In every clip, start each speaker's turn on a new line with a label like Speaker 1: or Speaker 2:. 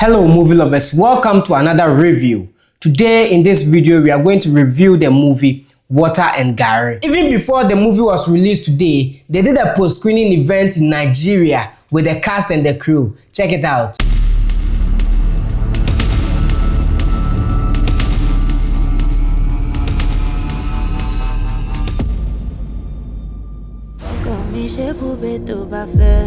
Speaker 1: Hello movie lovers, welcome to another review. Today in this video we are going to review the movie Water and Garri. Even before the movie was released today, they did a post-screening event in Nigeria with the cast and the crew. Check it out.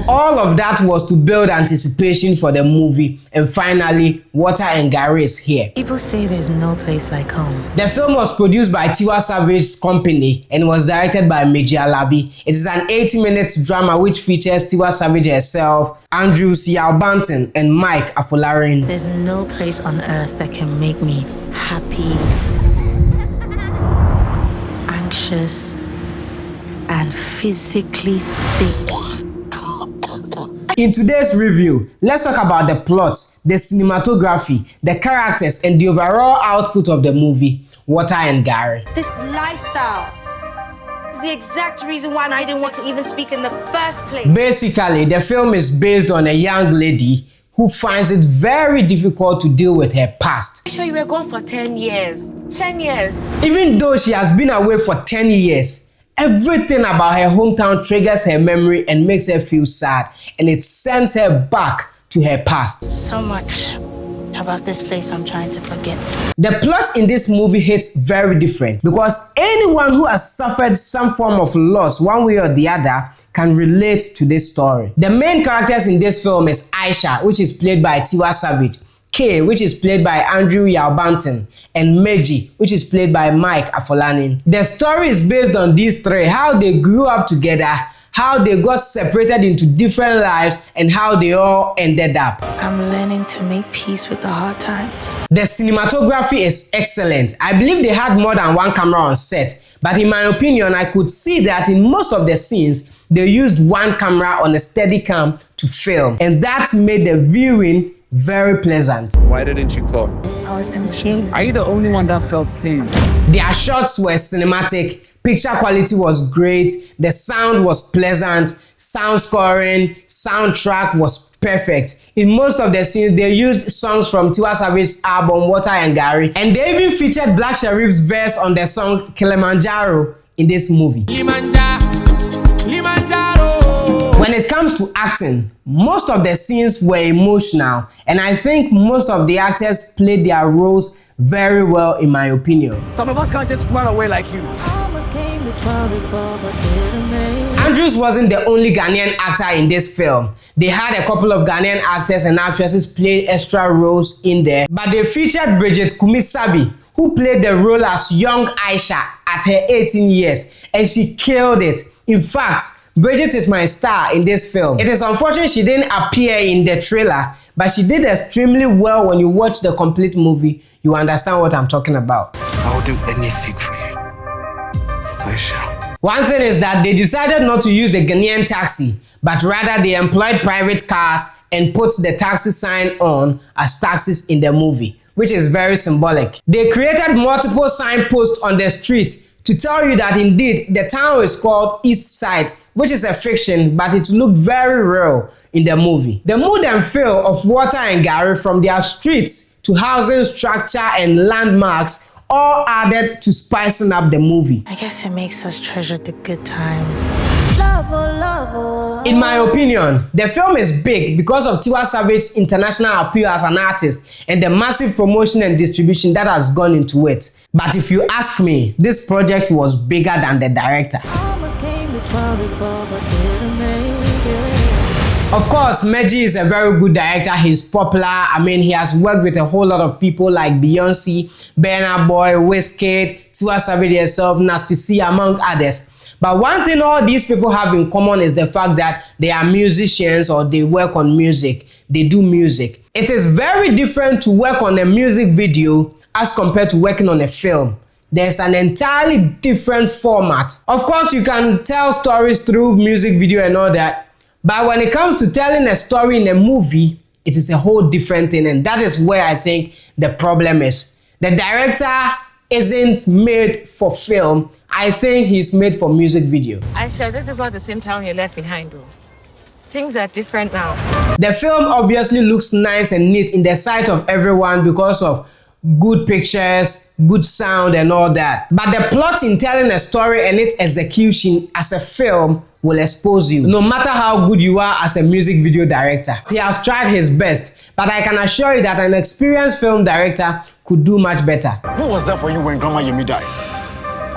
Speaker 1: All of that was to build anticipation for the movie, and finally, Water and Garri is here.
Speaker 2: People say there's no place like home.
Speaker 1: The film was produced by Tiwa Savage's company and was directed by Magraheb. It is an 80-minute drama which features Tiwa Savage herself, Andrew Yalbanton, and Mike Afolarin.
Speaker 2: There's no place on earth that can make me happy, anxious, and physically sick.
Speaker 1: In today's review, let's talk about the plots, the cinematography, the characters, and the overall output of the movie, Water and Garri.
Speaker 3: This lifestyle is the exact reason why I didn't want to even speak in the first place.
Speaker 1: Basically, the film is based on a young lady who finds it very difficult to deal with her past.
Speaker 2: Sure, you were gone for 10 years. 10 years.
Speaker 1: Even though she has been away for 10 years, everything about her hometown triggers her memory and makes her feel sad, and it sends her back to her past.
Speaker 2: So much about this place I'm trying to forget.
Speaker 1: The plot in this movie hits very different because anyone who has suffered some form of loss one way or the other can relate to this story. The main characters in this film is Aisha, which is played by Tiwa Savage, K, which is played by Andrew Yalbanton, and Meji, which is played by Mike Afolarin. The story is based on these three, how they grew up together, how they got separated into different lives, and how they all ended up.
Speaker 2: I'm learning to make peace with the hard times.
Speaker 1: The cinematography is excellent. I believe they had more than one camera on set, but in my opinion, I could see that in most of the scenes, they used one camera on a Steadicam to film, and that made the viewing very pleasant.
Speaker 4: Why didn't you call?
Speaker 2: I was in shame.
Speaker 4: Are you the only one that felt pain?
Speaker 1: Their shots were cinematic, picture quality was great, the sound was pleasant, sound scoring, soundtrack was perfect. In most of the scenes, they used songs from Tiwa Savage's album Water and Garri, and they even featured Black Sherif's verse on the song Kilimanjaro in this movie. When it comes to acting, most of the scenes were emotional, and I think most of the actors played their roles very well in my opinion.
Speaker 4: Some of us can't just run away like you.
Speaker 1: Andrews wasn't the only Ghanaian actor in this film. They had a couple of Ghanaian actors and actresses play extra roles in there, but they featured Bridget Kumisabi, who played the role as young Aisha at her 18 years, and she killed it. In fact, Bridget is my star in this film. It is unfortunate she didn't appear in the trailer, but she did extremely well. When you watch the complete movie, you understand what I'm talking about.
Speaker 5: I'll do anything for you. I shall.
Speaker 1: One thing is that they decided not to use the Ghanaian taxi, but rather they employed private cars and put the taxi sign on as taxis in the movie, which is very symbolic. They created multiple signposts on the street to tell you that indeed the town is called East Side, which is a fiction, but it looked very real in the movie. The mood and feel of Water and Garri, from their streets to housing structure and landmarks, all added to spicing up the movie.
Speaker 2: I guess it makes us treasure the good times.
Speaker 1: In my opinion, the film is big because of Tiwa Savage's international appeal as an artist and the massive promotion and distribution that has gone into it. But if you ask me, this project was bigger than the director. Of course, Meji is a very good director. He's popular. I mean, he has worked with a whole lot of people like Beyonce, Burna Boy, Wizkid, Tiwa Savage herself, Nasty C, among others. But one thing all these people have in common is the fact that they are musicians or they work on music. They do music. It is very different to work on a music video as compared to working on a film. There's an entirely different format. Of course, you can tell stories through music video and all that, but when it comes to telling a story in a movie, it is a whole different thing, and that is where I think the problem is. The director isn't made for film. I think he's made for music video.
Speaker 6: Aisha, this is not the same town you left behind, though. Things are different now.
Speaker 1: The film obviously looks nice and neat in the sight of everyone because of good pictures, good sound and all that. But the plot in telling a story and its execution as a film will expose you, no matter how good you are as a music video director. He has tried his best, but I can assure you that an experienced film director could do much better.
Speaker 7: Who was there for you when Grandma Yemi died?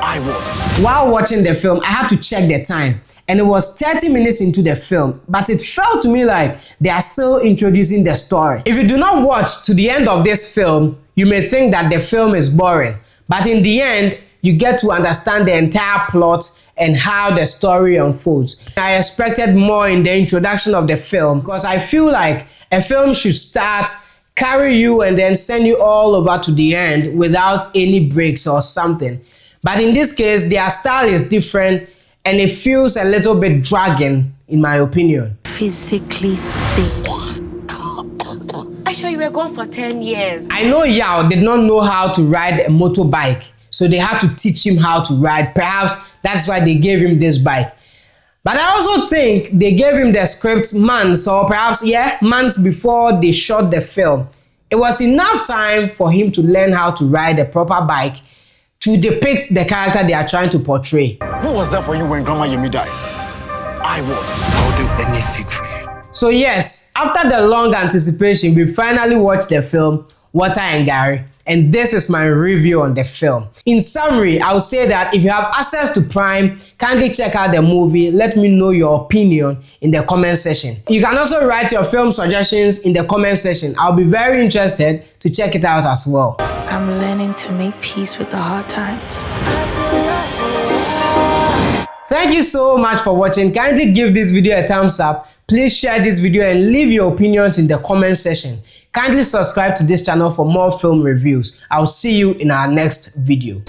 Speaker 7: I was.
Speaker 1: While watching the film, I had to check the time, and it was 30 minutes into the film, but it felt to me like they are still introducing the story. If you do not watch to the end of this film, you may think that the film is boring, but in the end, you get to understand the entire plot and how the story unfolds. I expected more in the introduction of the film because I feel like a film should start, carry you, and then send you all over to the end without any breaks or something. But in this case, their style is different and it feels a little bit dragging, in my opinion.
Speaker 2: Physically sick.
Speaker 6: I sure you were gone for 10 years.
Speaker 1: I know Yao did not know how to ride a motorbike, so they had to teach him how to ride. Perhaps that's why they gave him this bike. But I also think they gave him the script months or perhaps months before they shot the film. It was enough time for him to learn how to ride a proper bike to depict the character they are trying to portray.
Speaker 7: Who was there for you when Grandma Yemi died? I was.
Speaker 5: I'll do anything for you.
Speaker 1: So yes, after the long anticipation, we finally watched the film Water and Garri, and this is my review on the film. In summary, I would say that if you have access to Prime, kindly check out the movie. Let me know your opinion in the comment section. You can also write your film suggestions in the comment section. I'll be very interested to check it out as well.
Speaker 2: I'm learning to make peace with the hard times.
Speaker 1: Thank you so much for watching. Kindly give this video a thumbs up. Please share this video and leave your opinions in the comment section. Kindly subscribe to this channel for more film reviews. I'll see you in our next video.